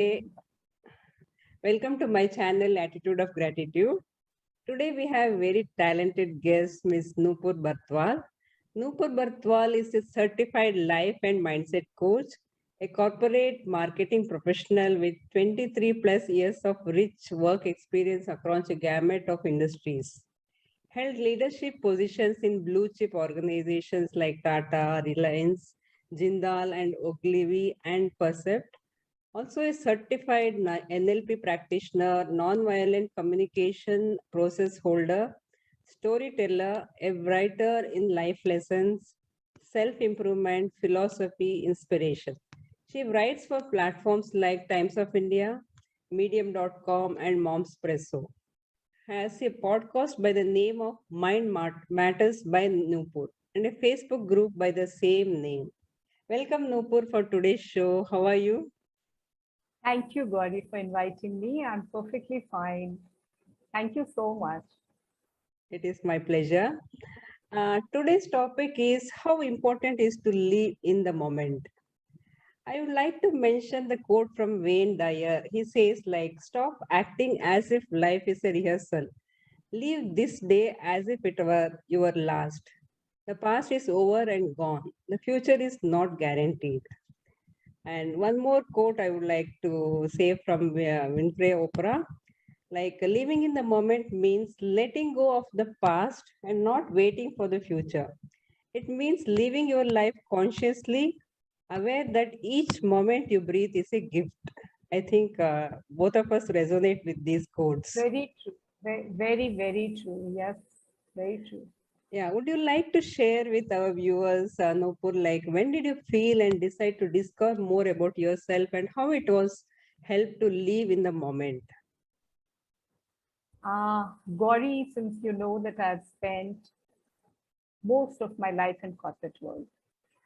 Hey, welcome to my channel Attitude of Gratitude. Today we have very talented guest, Ms. Nupur Bartwal. Nupur Bartwal is a certified life and mindset coach, a corporate marketing professional with 23 plus years of rich work experience across a gamut of industries. Held leadership positions in blue chip organizations like Tata, Reliance, Jindal and Ogilvy and Percept. Also a certified NLP practitioner, non-violent communication process holder, storyteller, a writer in life lessons, self-improvement, philosophy, inspiration. She writes for platforms like Times of India, Medium.com, and Momspresso. Has a podcast by the name of Matters by Nupur and a Facebook group by the same name. Welcome, Nupur, for today's show. How are you? Thank you, Gauri, for inviting me. I'm perfectly fine. Thank you so much. It is my pleasure. Today's topic is how important is to live in the moment. I would like to mention the quote from Wayne Dyer. He says, like, stop acting as if life is a rehearsal. Live this day as if it were your last. The past is over and gone. The future is not guaranteed. And one more quote I would like to say from Winfrey Oprah. Like living in the moment means letting go of the past and not waiting for the future. It means living your life consciously, aware that each moment you breathe is a gift. I think both of us resonate with these quotes. Very true. Very, very true. Yes, very true. Yeah, would you like to share with our viewers, Nupur, like when did you feel and decide to discover more about yourself and how it was helped to live in the moment? Gauri, since you know that I've spent most of my life in corporate world,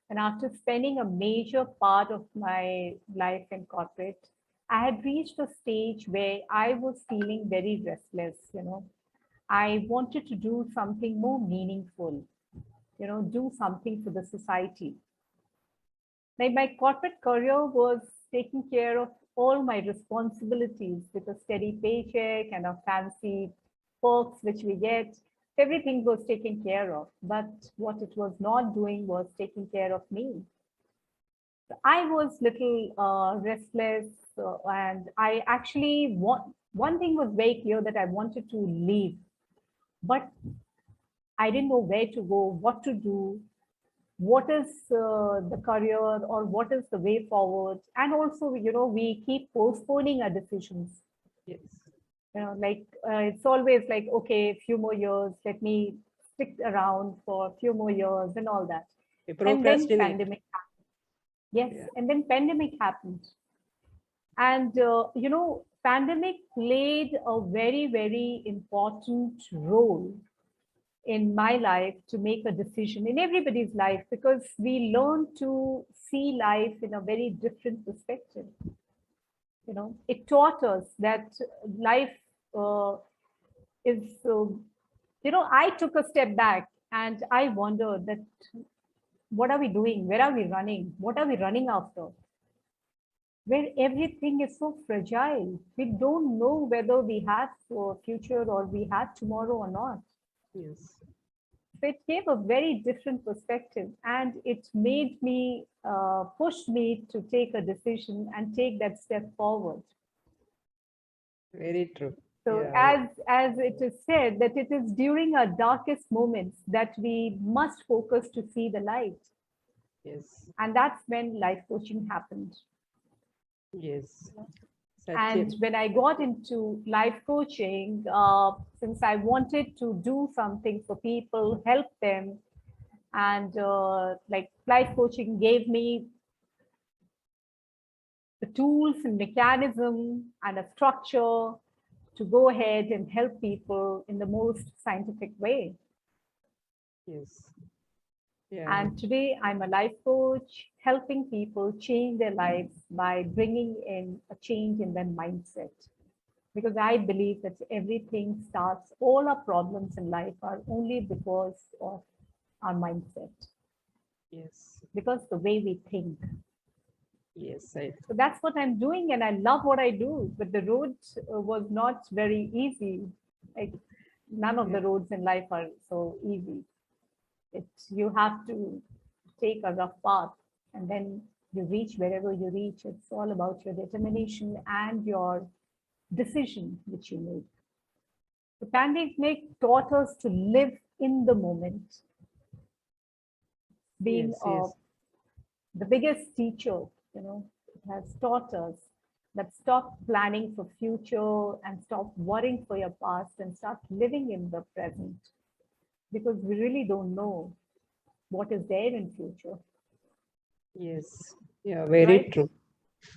and after spending a major part of my life in corporate, I had reached a stage where I was feeling very restless. I wanted to do something more meaningful, do something for the society. Like my corporate career was taking care of all my responsibilities with a steady paycheck and a fancy perks which we get. Everything was taken care of. But what it was not doing was taking care of me. I was little restless, and I actually want one thing was very clear that I wanted to leave, but I didn't know where to go, what to do, what is the career or what is the way forward. And also, we keep postponing our decisions. Yes. Like it's always like, okay, a few more years, let me stick around for a few more years and all that. We And then procrastinate. pandemic happened. Yes, Yeah. and then pandemic happened. And pandemic played a very, very important role in my life to make a decision, in everybody's life, because we learn to see life in a very different perspective. It taught us that life is, I took a step back and I wondered that what are we doing? Where are we running? What are we running after? Where everything is so fragile. We don't know whether we have a future or we have tomorrow or not. Yes. So it gave a very different perspective, and it made me, pushed me to take a decision and take that step forward. Very true. So Yeah. as it is said that it is during our darkest moments that we must focus to see the light. Yes. And that's when life coaching happened. Yes. And Sachin. when I got into life coaching, since I wanted to do something for people, help them, and like life coaching gave me the tools and mechanism and a structure to go ahead and help people in the most scientific way. Yes. Yeah. And today I'm a life coach, helping people change their lives by bringing in a change in their mindset. Because I believe that everything starts, all our problems in life are only because of our mindset, Yes. because the way we think. Yes, So that's what I'm doing, and I love what I do. But the road was not very easy. Like none of yeah. the roads in life are so easy. It's you have to take a rough path, and then you reach wherever you reach. It's all about your determination and your decision which you make. The pandemic taught us to live in the moment, being Yes, yes, the biggest teacher, it has taught us that stop planning for future and stop worrying for your past and start living in the present, because we really don't know what is there in future, yes. Yeah, very right? true.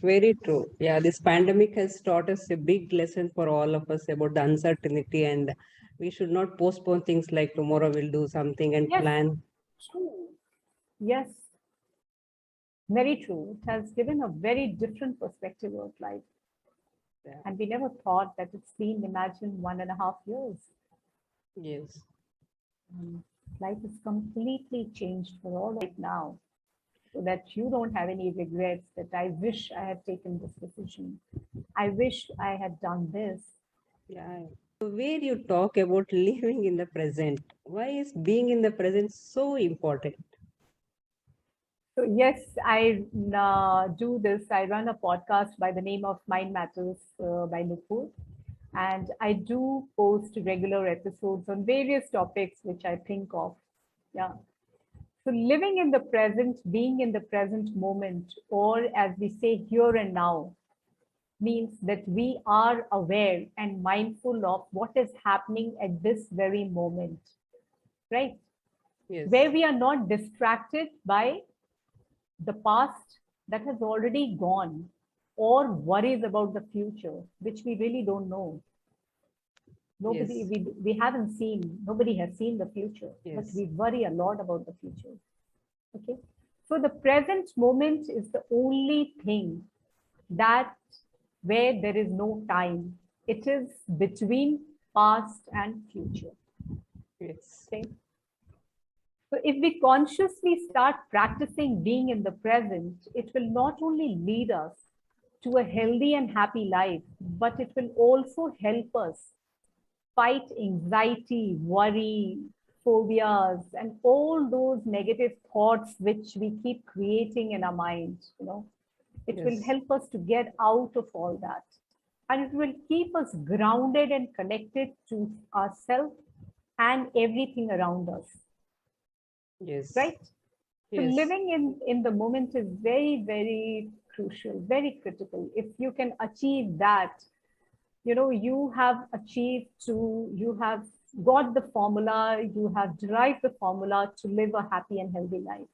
Very true. Yeah, this pandemic has taught us a big lesson for all of us about the uncertainty, and we should not postpone things like tomorrow we'll do something and Yes, plan. true. Yes, very true. It has given a very different perspective of life. Yeah. And we never thought that it's been, imagine, 1.5 years. Yes. Um, Life is completely changed for all right now, so that you don't have any regrets that I wish I had taken this decision. I wish I had done this. Yeah. So where you talk about living in the present, why is being in the present so important? So, yes, I do this. I run a podcast by the name of Mind Matters by Nupur. And I do post regular episodes on various topics which I think of. Yeah. So, living in the present, being in the present moment, or as we say, here and now, means that we are aware and mindful of what is happening at this very moment, right? Where Yes. we are not distracted by the past that has already gone or worries about the future, which we really don't know. Nobody, Yes. we haven't seen, nobody has seen the future, but Yes. we worry a lot about the future. Okay. So the present moment is the only thing that where there is no time. It is between past and future. Yes. Okay. So if we consciously start practicing being in the present, it will not only lead us to a healthy and happy life, but it will also help us fight anxiety, worry, phobias, and all those negative thoughts which we keep creating in our mind. It will Yes. help us to get out of all that. And it will keep us grounded and connected to ourselves and everything around us, Yes. right? So Yes. living in the moment is very, very crucial, very critical. If you can achieve that, you have achieved you have got the formula, you have derived the formula to live a happy and healthy life.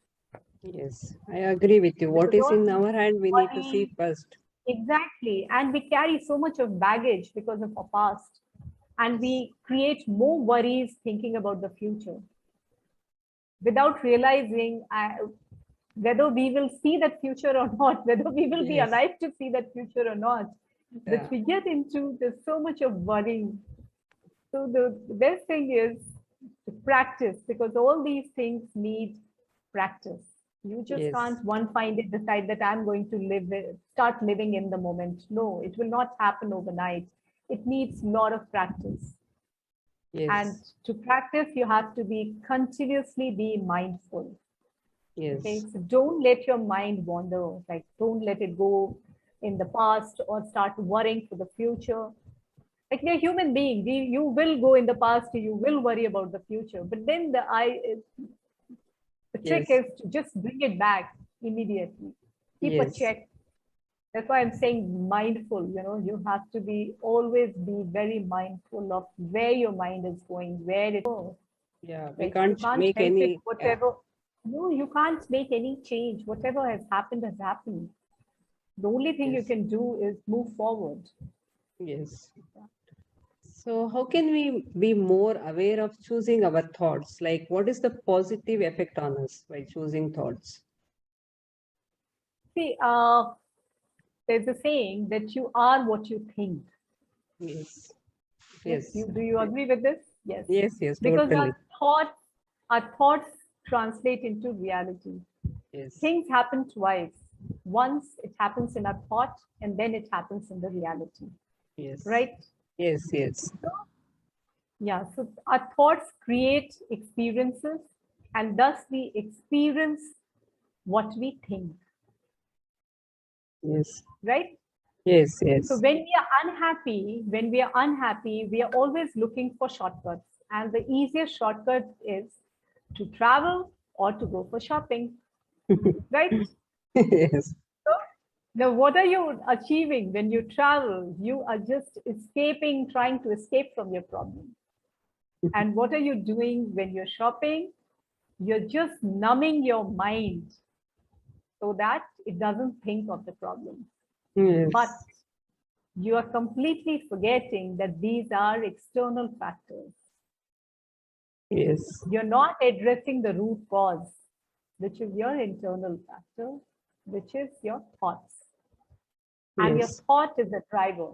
Yes. I agree with you. What Because is all in this our hand, we need to see worry, first. exactly, and we carry so much of baggage because of our past, and Yes. we create more worries thinking about the future without realizing whether we will see that future or not, whether we will be Yes. alive to see that future or not. That Yeah. we get into, there's so much of worry. So the best thing is to practice, because all these things need practice. You just Yes. can't one find it, decide that I'm going to start living in the moment. No, it will not happen overnight. It needs a lot of practice. And Yes. to practice, you have to be continuously be mindful. Okay, Yes. so don't let your mind wander. Like don't let it go in the past or start worrying for the future. Like we're human beings, you will go in the past, you will worry about the future, but then the trick Yes. is to just bring it back immediately. Keep a Yes. check. That's why I'm saying mindful. You have to be always be very mindful of where your mind is going, where it goes. Yeah. We Like you can't can't make help it, any. Yeah. whatever. No, you can't make any change. Whatever has happened has happened. The only thing you Yes. can do is move forward. Yes. So, how can we be more aware of choosing our thoughts? Like, what is the positive effect on us by choosing thoughts? See, there's a saying that you are what you think. Yes. Yes, Yes. do you agree with this? Yes, Yes. Yes. because Totally. our thoughts translate into reality. Yes. Things happen twice. Once it happens in a thought, and then it happens in the reality, Yes. right? Yes, yes. Yeah, so our thoughts create experiences, and thus we experience what we think, Yes. right? Yes, So yes. when we are unhappy, we are always looking for shortcuts. And the easiest shortcut is to travel or to go for shopping, right? Yes. So now what are you achieving when you travel? You are just escaping, trying to escape from your problem. And what are you doing when you're shopping? You're just numbing your mind so that it doesn't think of the problem. Yes. But you are completely forgetting that these are external factors. Yes. You're not addressing the root cause, which is your internal factor, which is your thoughts. And your Yes. thought is the driver.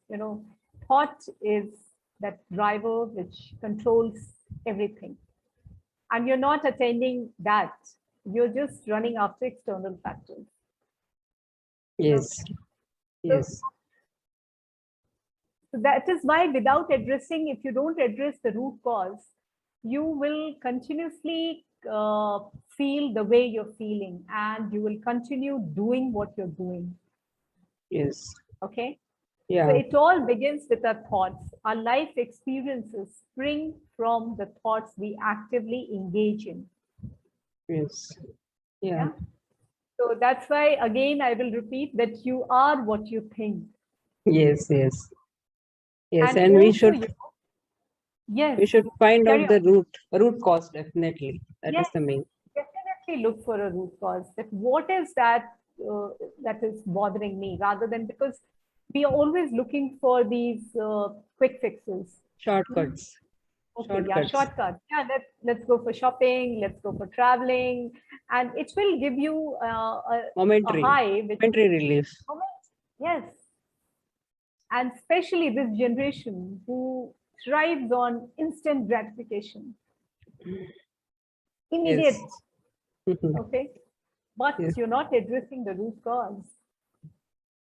You know, thought is that driver which controls everything. And you're not attending that. You're just running after external factors. You know, Yes. so Yes. So that is why, without addressing, if you don't address the root cause, you will continuously feel the way you're feeling, and you will continue doing what you're doing. Yes. Okay. So Yeah. it all begins with our thoughts. Our life experiences spring from the thoughts we actively engage in. Yes. Yeah. Yeah. So that's why, again, I will repeat that you are what you think. Yes. Yes. Yes. And And also, yes, we should find carry out on. the root cause, definitely. That is Yes, the main. definitely look for a root cause. That what is that that is bothering me, rather than, because we are always looking for these quick fixes. Shortcuts. Okay, yeah, Shortcuts. shortcut. Yeah, let's go for shopping. Let's go for traveling, and it will give you a Momentary. high. Which, Momentary relief. yes, and especially this generation who thrives on instant gratification, Yes. immediate. Okay, but Yes. you're not addressing the root cause.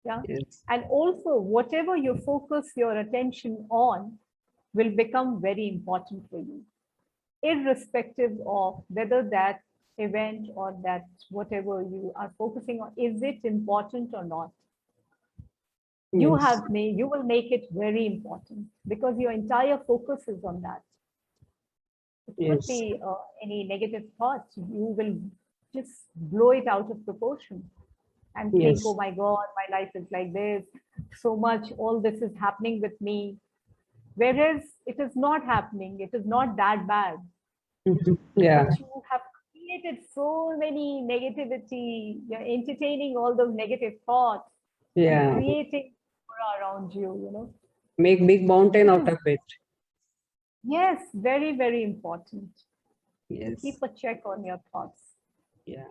Yeah. Yes. And also, whatever you focus your attention on will become very important for you, irrespective of whether that event or that whatever you are focusing on, is it important or not. Yes. You will make it very important because your entire focus is on that. It could Yes. be any negative thoughts. You will just blow it out of proportion and think, oh Yes. my God, my life is like this, so much, all this is happening with me. Whereas it is not happening, it is not that bad. Yeah. But you have created so many negativity, you're entertaining all those negative thoughts and Yeah. creating aura around you, Make big mountain which out is, of it. yes, very, very important to Yes. keep a check on your thoughts. Yeah.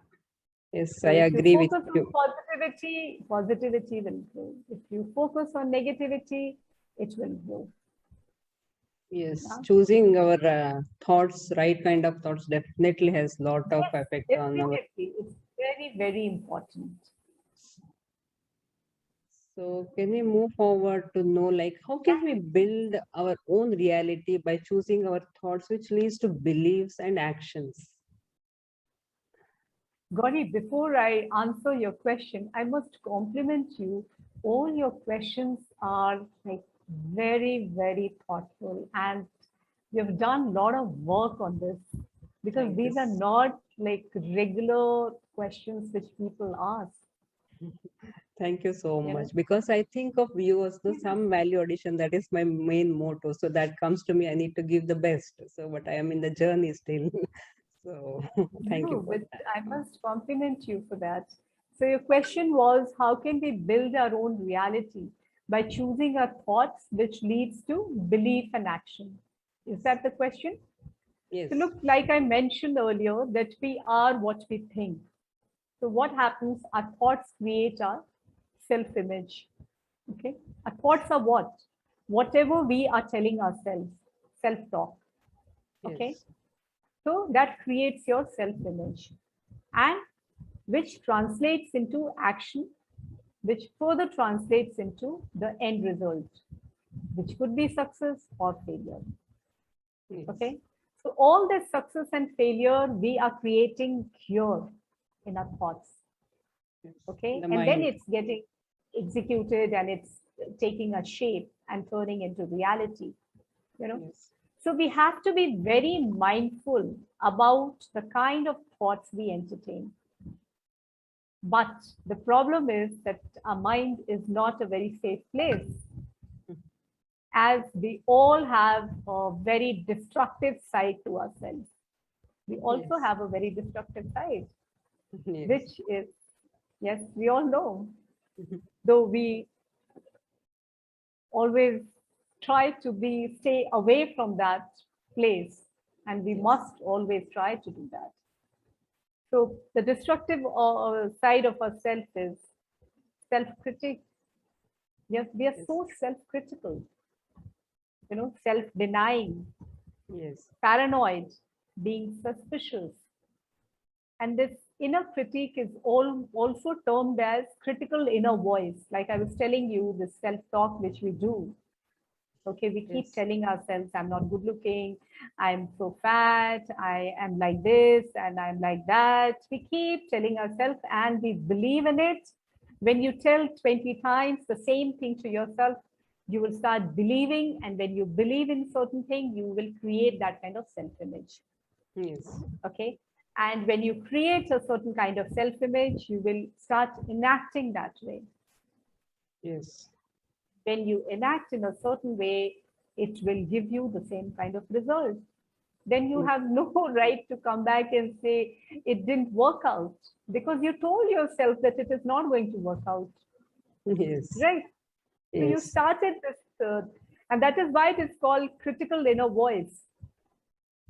Yes, So I if you agree with focus on you. positivity, positivity will grow. If you focus on negativity, it will grow. Yes, Yeah? choosing our thoughts, right kind of thoughts, definitely has lot of Yes, effect on our. definitely. It's very, very important. So, can we move forward to know, like, how can we build our own reality by choosing our thoughts, which leads to beliefs and actions? Gauri, before I answer your question, I must compliment you. All your questions are like very, very thoughtful, and you've done a lot of work on this, because Thank you. these are not like regular questions which people ask. Thank you so You much. know, Because I think of viewers, no, some value addition, that is my main motto. So that comes to me, I need to give the best. So, but I am in the journey still. So, thank you no, for but that. I must compliment you for that. So your question was, how can we build our own reality by choosing our thoughts, which leads to belief and action? Is that the question? Yes. So look, like I mentioned earlier, that we are what we think. So what happens? Our thoughts create our self-image. Okay. Our thoughts are what? Whatever we are telling ourselves, self-talk. Okay. Yes. So that creates your self-image. And which translates into action, which further translates into the end result, which could be success or failure. Yes. Okay. So all this success and failure, we are creating here in our thoughts. Yes. Okay. The And then mind. it's getting executed and it's taking a shape and turning into reality. You know, Yes. so we have to be very mindful about the kind of thoughts we entertain. But the problem is that our mind is not a very safe place, as we all have a very destructive side to ourselves. We also Yes. have a very destructive side, Yes. which is, yes, we all know, Mhm. though we always try to stay away from that place, and we Yes. must always try to do that. So the destructive side of ourself is self-critic. Yes, we are Yes. so self-critical, self-denying, Yes. paranoid, being suspicious. And this inner critique is also termed as critical inner voice. Like I was telling you, this self-talk which we do. Okay, we keep Yes. telling ourselves, I'm not good looking, I'm so fat, I am like this, and I'm like that. We keep telling ourselves and we believe in it. When you tell 20 times the same thing to yourself, you will start believing. And when you believe in certain thing, you will create that kind of self-image. Yes. Okay. And when you create a certain kind of self-image, you will start enacting that way. Yes. When you enact in a certain way, it will give you the same kind of result. Then you have no right to come back and say it didn't work out, because you told yourself that it is not going to work out, Yes. right? So you Yes. started this, and that is why it is called critical inner voice.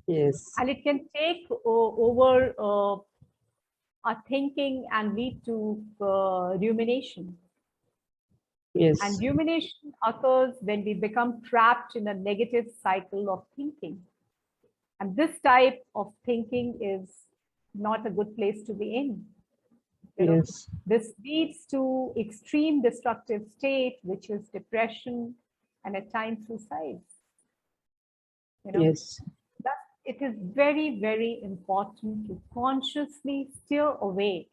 Yes. And it can take over our thinking and lead to rumination. Yes. And rumination occurs when we become trapped in a negative cycle of thinking. And this type of thinking is not a good place to be in. Yes. This leads to extreme destructive state, which is depression and at times suicide. Yes. Thus, it is very, very important to consciously steer away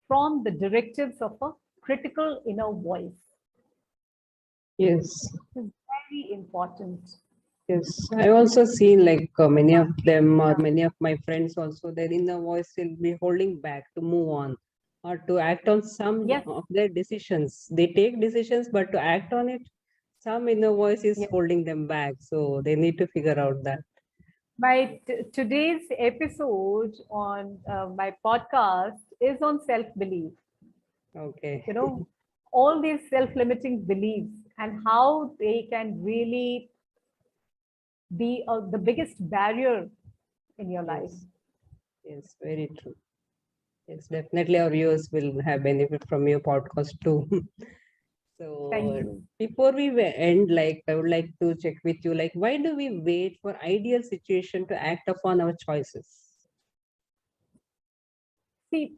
from the directives of a critical inner voice. Yes. It is very important. Yes. I also seen like many of them or Yeah. many of my friends also, their inner voice will be holding back to move on or to act on some Yes. of their decisions. They take decisions, but to act on it, some inner voice is Yes. holding them back. So they need to figure out that. My today's episode on my podcast is on self-belief. Okay. All these self-limiting beliefs and how they can really be the biggest barrier in your life. Yes. Yes, very true. Yes, definitely our viewers will have benefit from your podcast too. Thank So you. before we end, like I would like to check with you, like why do we wait for ideal situation to act upon our choices? See,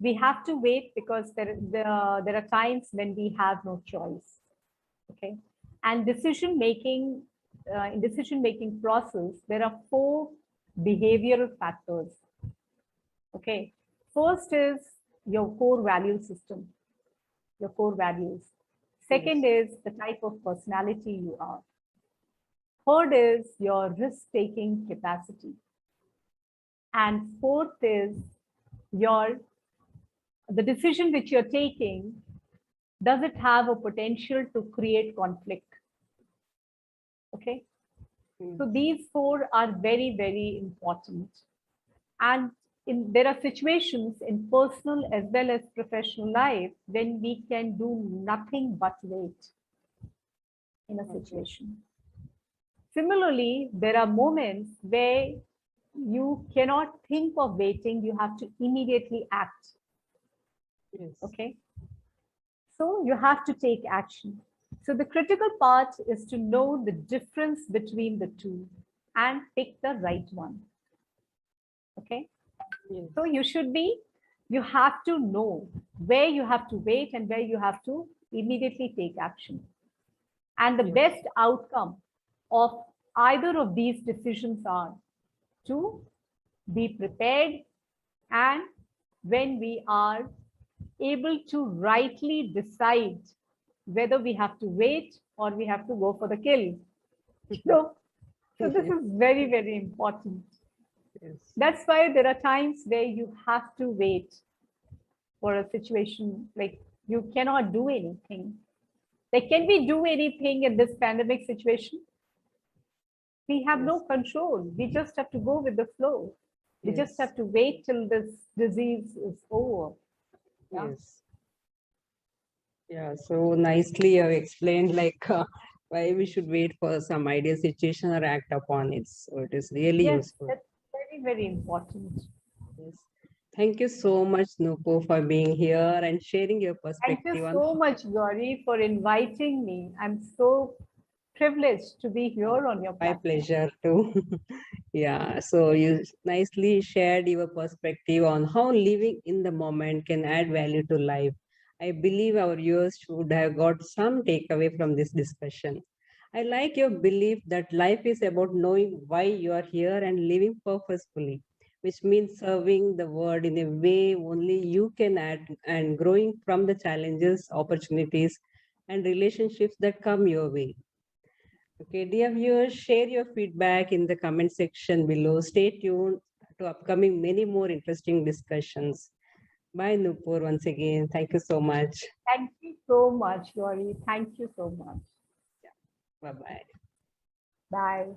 we have to wait because there are times when we have no choice. Okay, and in decision making process, there are 4 behavioral factors. Okay, first is your core value system, your core values. Second Yes. is the type of personality you are. Third is your risk taking capacity. And fourth is the decision which you're taking, does it have a potential to create conflict? Okay. So Mm. these 4 are very, very important. And there are situations in personal as well as professional life when we can do nothing but wait in a Okay. situation. Similarly, there are moments where you cannot think of waiting, you have to immediately act. Yes. Okay. So you have to take action. So the critical part is to know the difference between the two and pick the right one. Okay. Yes. So you have to know where you have to wait and where you have to immediately take action. And the Yes. best outcome of either of these decisions are to be prepared, and when we are able to rightly decide whether we have to wait or we have to go for the kill. So, so this is very, very important. Yes. That's why there are times where you have to wait for a situation, like you cannot do anything. Like, can we do anything in this pandemic situation? We have no Yes. control. We just have to go with the flow. We just Yes. have to wait till this disease is over. Yeah. Yes. Yeah, so nicely you have explained like why we should wait for some ideal situation or act upon it. So it is really Yes, useful. that's very, very important. Yes. Thank you so much, Nupo, for being here and sharing your Thank you perspective on so much, Gauri, for inviting me. I'm so privileged to be here on your my platform. pleasure too. Yeah, so you nicely shared your perspective on how living in the moment can add value to life. I believe our viewers should have got some takeaway from this discussion. I like your belief that life is about knowing why you are here and living purposefully, which means serving the world in a way only you can add and growing from the challenges, opportunities, and relationships that come your way. Okay, dear viewers, share your feedback in the comment section below. Stay tuned to upcoming many more interesting discussions. Bye, Nupur, once again. Thank you so much. Thank you so much, Gauri. Thank you so much. Bye-bye. Bye.